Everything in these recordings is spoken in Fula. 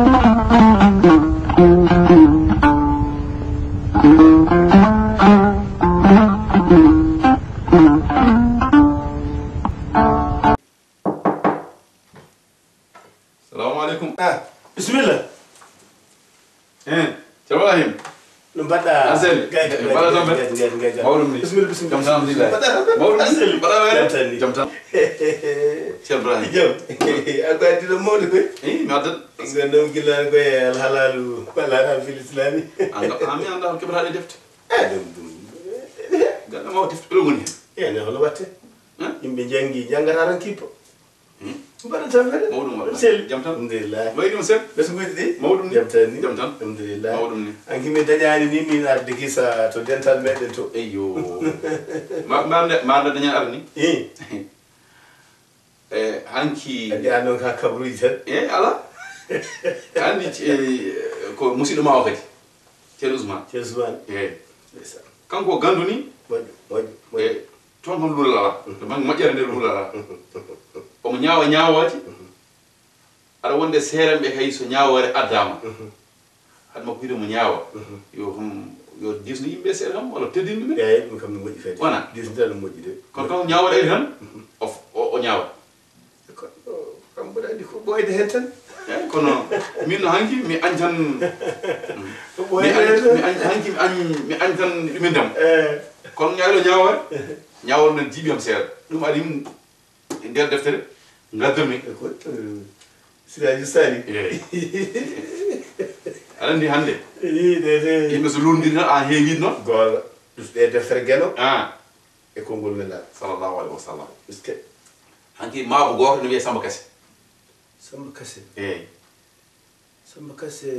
السلام عليكم. بسم الله. إبراهيم. نبدا. أزل. بلا زمن. مولمني. بسم الله بسم الله. جم الحمد لله. مولمني. بلا وين. جم تام. إبراهيم. جم. أقول أنت المولد كوي. إيه معدل. عندهم كلا كوي الحلال والحرام في الإسلام. عمي عندهم كبر هذه دفت. دم. قال ما هو دفت بلغني. يعني هلا وقت. يمكن جانجي جانغ هاران كيبو. بارا تفعل. مولم والله. سيل. جم تام. الحمد لله. وين مسك؟ بس قلت دي. مولمني. جم تاني. جم تام. الحمد لله. مولمني. أنك متجاني نيمي ناردكي سا تو دنتال ميدن تو. أيوه. ما عندنا دنيا أرني. إيه. هانكي. أدي أنا كابرو يسد. إيه على. عندي كو مسيد ما أخذ. تلوزمان. تلوزمان. إيه. كان كو غاندوني. واد. تون لولا لا. man majjere lula la. O nyaawa nyaawati. Ara wonde seerambe hay so nyaawore adama. Hadma ko mo nyaawa. Yo disnu yimbe seeram wala teddinde be. Eey dum kam no moji fedi. Wana disnu dal moji de. Kon kam nyaawore tan o nyaawa. Kam boda andi ko boyde hen tan. Kono min hanki mi anjan mi anjan min dam. Kon nyaalo nyaawore ñawol nan jibi am seer dum adim der deftere ngadami ko siraji sali alandi hande de yimbe so londir a heewi non gol de deftere gelo e kongol mela sallallahu alaihi wasallam iske hanki maabo goto no wiye samba kasse samba kasse samba kasse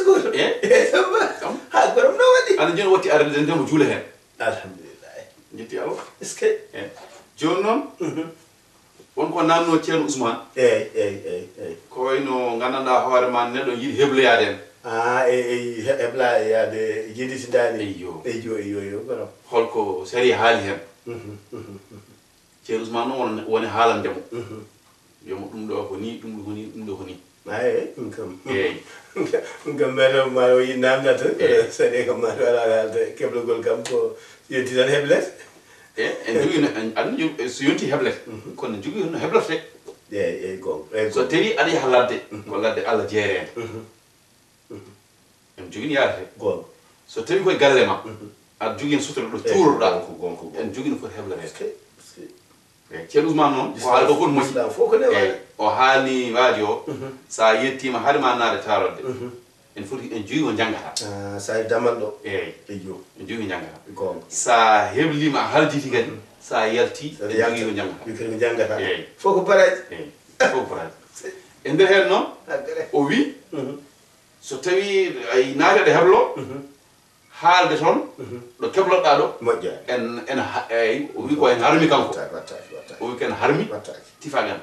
goto samba ha gorom no wadi ana joni watti arde den mo juula hen alhamdulillah Jiti Allah. Est-ce que John non? Won ko nanno Ceerno Ousmane. Ko wayno gananda hoore man neddo yidi hebloyaden. Hebloyade jidi sidani. Eyyo garo. Holko sari haali hen. Ceerno Ousmane non woni haalan demo. Yomo dum do ko ni dum do ko ni. Ngam mero maro yi namnata sare kam maro ala keblogol kam ko yenti tan heblet en jogi an so yonti heblet kono jogi no heblet go so teri adi halade ko ladde alla jeere en jogi ni yarate go so teri ko galle ma ad jogi sutura do tuurda ko gonko en jogi no ko heblet Ceerno Ousmane non ko haal do kon mo foko ne o haali waajo sa yettima har ma naade tarode en foti en juyi o jangata sa damal do eyyo en juyi jangata ko sa heblima haljiti kadi sa yalti en juyi o jangata ko jangata foko paraji foko paraji en der hen non o wi so tawi ay naade de heblo haalde ton do kebloda do mojja en ay o wi ko en harmi kanko o wi ken harmi tifagan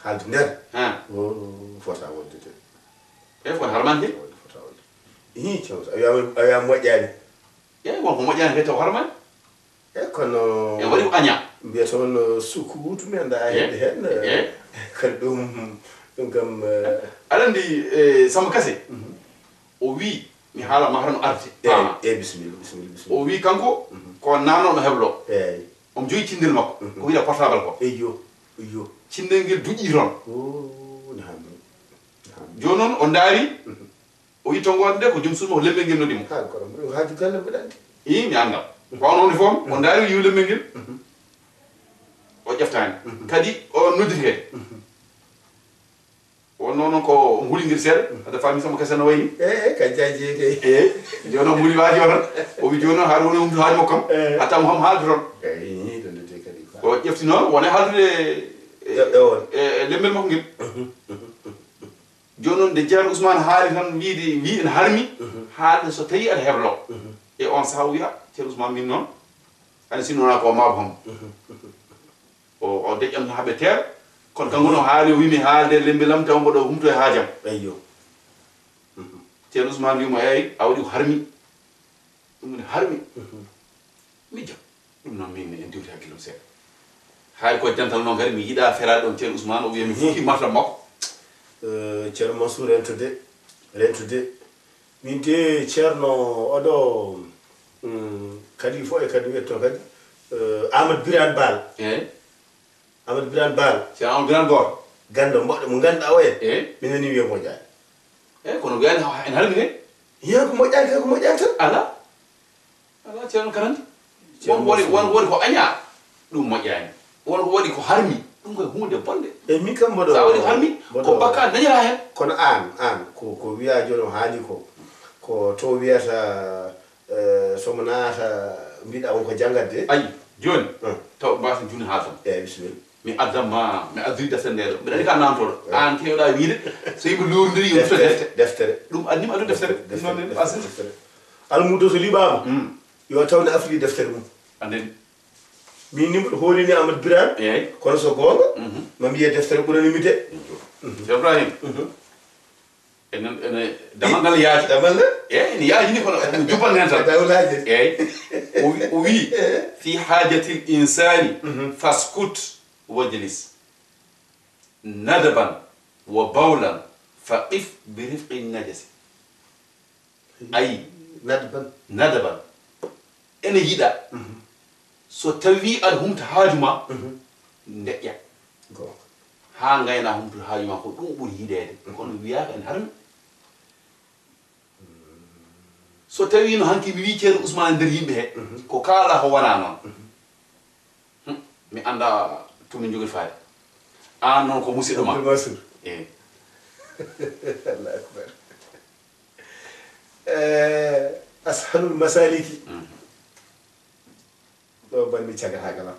haalde nder fota wonde fota harmande fota wonde ciao aya mojjani won ko mojjani kete harman kono wari anya biya ton sukutu men da hede hen kan dum kam alandi sama kase o wi mi haala ma harno arte bismillah o wi kanko ko nano no heblo om joyi cindel makko ko wiida portable ko eyyo cindel ngel duƴi ton joni non o ndaari o wi to gonde ko jom sumo lembe ngel nodimo haaju galle mbaɗani mi anda ko non fom o ndaari wi lembe ngel o ƴeftani kadi o noddite o non ko ngulingir seeda ada fami sama kase no wayni ka jaaji ke joni muli waaji on o wi joni har woni umtu haaju makam hatta mo ham haaldu ton dondete kadi o ƴeftino wona haaldude lembel makko ngel joni non de Ceerno Ousmane haali tan wi en harmi haalde so tawi aɗa heblo e on saha wiya Ceerno Ousmane min noon ani sinona ko maabo ham o deƴƴam haɓe teer kono kanko no haali o wimi haalde lembelam taw mboɗo humto e haajam eyyo Ceerno Ousmane wimo eyi a waɗi ko harmi ɗum ne harmi mijjam ɗum noon min en diwti hakkillam seeɗa haali ko jantal noon kadi mi yiɗa feraade ɗon Ceerno Ousmane o wiya mi fuki martam makko ceerno Mansour rentude min de ceerno oɗo kadi fof e kadi wiyetto kadi Amadou Birane Bal Amadou Birane Bal ceerno Amadou Birane Gor ganda moɗɗo mo ganduɗa o en min nani wiye moƴƴani kono wiyani en halmi he hiya ko moƴƴani kay ko moƴƴani tan ala ceerno karandi won ko aña ɗum moƴƴani won ko waɗi ko harmi ɗum koye hunde bonde e min kam mboɗo sa waɗi ko harmi ko bakka dañira hen kono an ko wiya joni o haali ko to wiyata somo naata mbiɗa wonko janggatde ayi joni taw mbasen juni ha tan eyyi bisimilla mi addama mi addiri deftere nde ɗo mbiɗa andi ka namtoɗo an kewɗa wiide so yimɓe lordiri yo deftere ɗum addima addu deftere ɗum asiri almudo so liɓama yo tawne afri deftere mum andeni min ni mboɗo hoolini Amadou Birane eyyi kono so gonga mami wiye deftere ɓuranimi de ceerno Ibrahima ene damal ngal yaaji damal ngal eyyi ene yaaji ni kono jubban hen tan dawlaji eyyi o wi fi hajati l insani faskut wajlis nadaban wa bawlan faqif bi rifqi najasi ayi nadaban ene yiɗa so tawi aɗa humta haajuma ndeƴƴa ha gayna humtude haajuma ko ɗum ɓuuri yiɗede kono wiyaka en harmi so tawi no hanki mi wi ceerno Ousmane nder yimɓe he ko kaala ko wona noon mi anda tomin jogori faade an noon ko musidɗo ma eyyi Allah akbar ashalul masaliki ɗo banmi cagata galam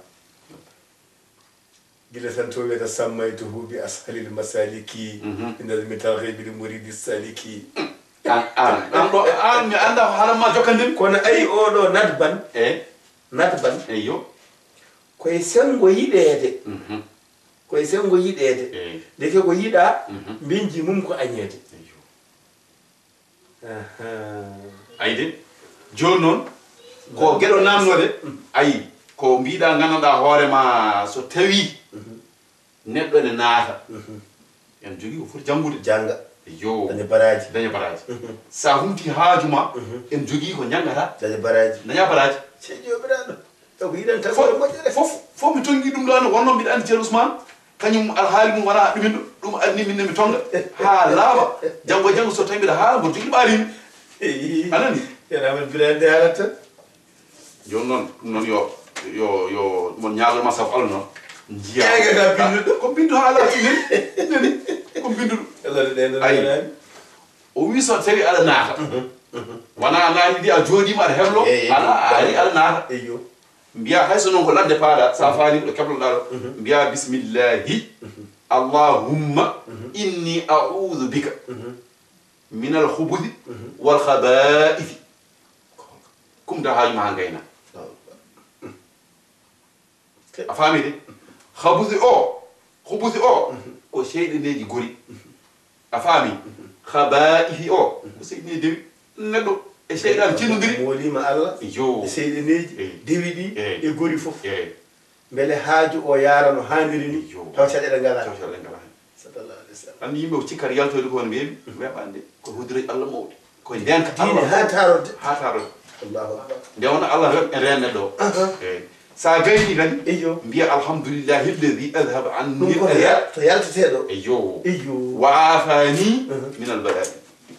gila tan to wiyata sammaytuhu bi ashalil masaliki inazmi tarhibi li muridi saliki an ɗo an mi anda ko haalanma jokkandemi kono ayi oɗo nadban nadban eyyo koye sengo yiɗede koye sengo yiɗede deke ko yiɗa minji mum ko añede ayde joni noon ko gueɗo namnode ayi ko mbiɗa gandanɗa hoorema so tawi neɗɗo ene naata en jogui ko foti janggude jangga yo daña baraji sa humti haajuma en jogui ko jangata daña baraji ceeƴoɓiraɗo taw yiɗan tan ko moƴƴere fof mi tongi ɗum ɗon wonno mbiɗa andi ceerno Ousmane kañum alhaali mum wona ɗumin ɗum adni min mi tonga ha laaɓa janggo so tawi mbiɗa haala mboɗo jogui ɓaarimi anani yenamen bilande haalat tan joni noon ɗum noon yo mon ñaagoma sabu Allah noon jiyaga binduɗo ko bindu ha laati nani ko binduɗo ayi o wi so tawi aɗa naata wona naati ndi a jooɗima aɗa heblo ala ari aɗa naata mbiya hayso noon ko ladde paaɗa sa faani ɗo kebloɗa ɗo mbiya bismillahi allahumma inni a'udhu bika min alkhubuthi wal khaba'ithi kumta haajuma ha gayna a faami de khabuthi o ko seyɗeneji gori a faami khaba'ithi o ko seyɗeneji dewi neɗɗo e seyɗan cinnodiri molima Allah yo seyɗeneji dewi ɗi e gori fof beele haaju o yaara no hanniri ni taw caɗeɗe ngala sallallahu alaihi wasallam andi yimɓe o cikkata yaltoyde ko no mbeewi weɓande ko hudireji Allah mawɗi koye ndenka diine ha tarode Allahu akbar nde wona Allah weɓ e reen neɗɗo o sa gayni kadi mbiya alhamdulillahi alladi adhaba anni to yalteteɗo eyyo wa afani min albala'i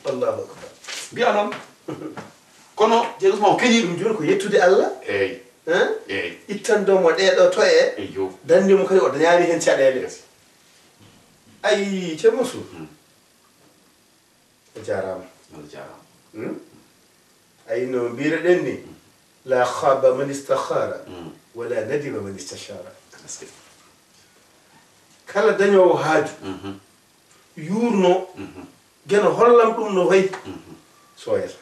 Allahu akbar mbiya noon kono ceerno Ousmane o keñi ɗum joni ko yettude Allah eyyi ittandomo ɗeɗo to e dandimo kadi o dañani hen caɗele ayi ceerno Mansour o jarama ayi no mbiruɗen ni la khaba man istakhara wala nadima man istashara kala dañowo haaju yurno geno hollam ɗum no wayi soyata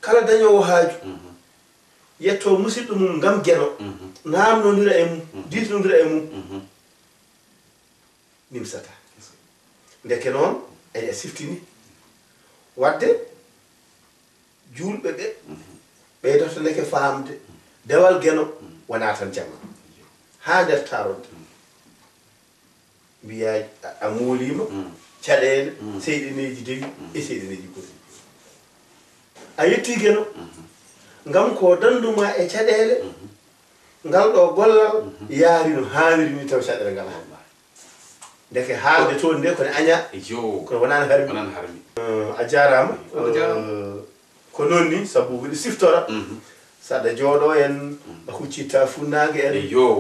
kala dañowo haaju yetto musidɗo mum ngam geno namnodira e mum ditnodira e mum nimsata ndeke noon ay a siftini wadde julɓe ɓe ɓeydoto ndeke famde dewal geno wona tan jamma ha nder taronde mbiya a molima caɗele seyɗeneji dewi e seyɗeneji goɗɗi a yetti keno ngam ko danduma e caɗele ngal ɗo gollal yaari no haaniri ni taw caɗele ngal ndeke haalde toon nde kone aña kono wonani harmi a jarama ko noon ni sabu woɗi siftora saɗa jooɗo en a huccitta funnague en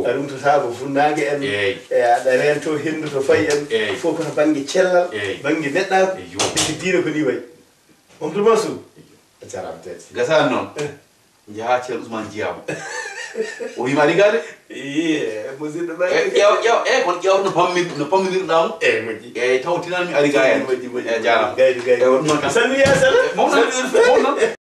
a rumtotako funnague en e aɗa rento hendu to fayi en fof koto banggue cellal banggue neɗɗako eki diina ko ni wayi Mamadou Mansour a jarama tede gasani noon jaaha ceerno Ousmane jiyama o wima ɗi gade musidɗo ƴew kon ƴewta no pamminirɗamo moƴƴi tawtinanmi ari ga en moƴƴi jarama gaydi ɗum noon salmi ya sala mom noon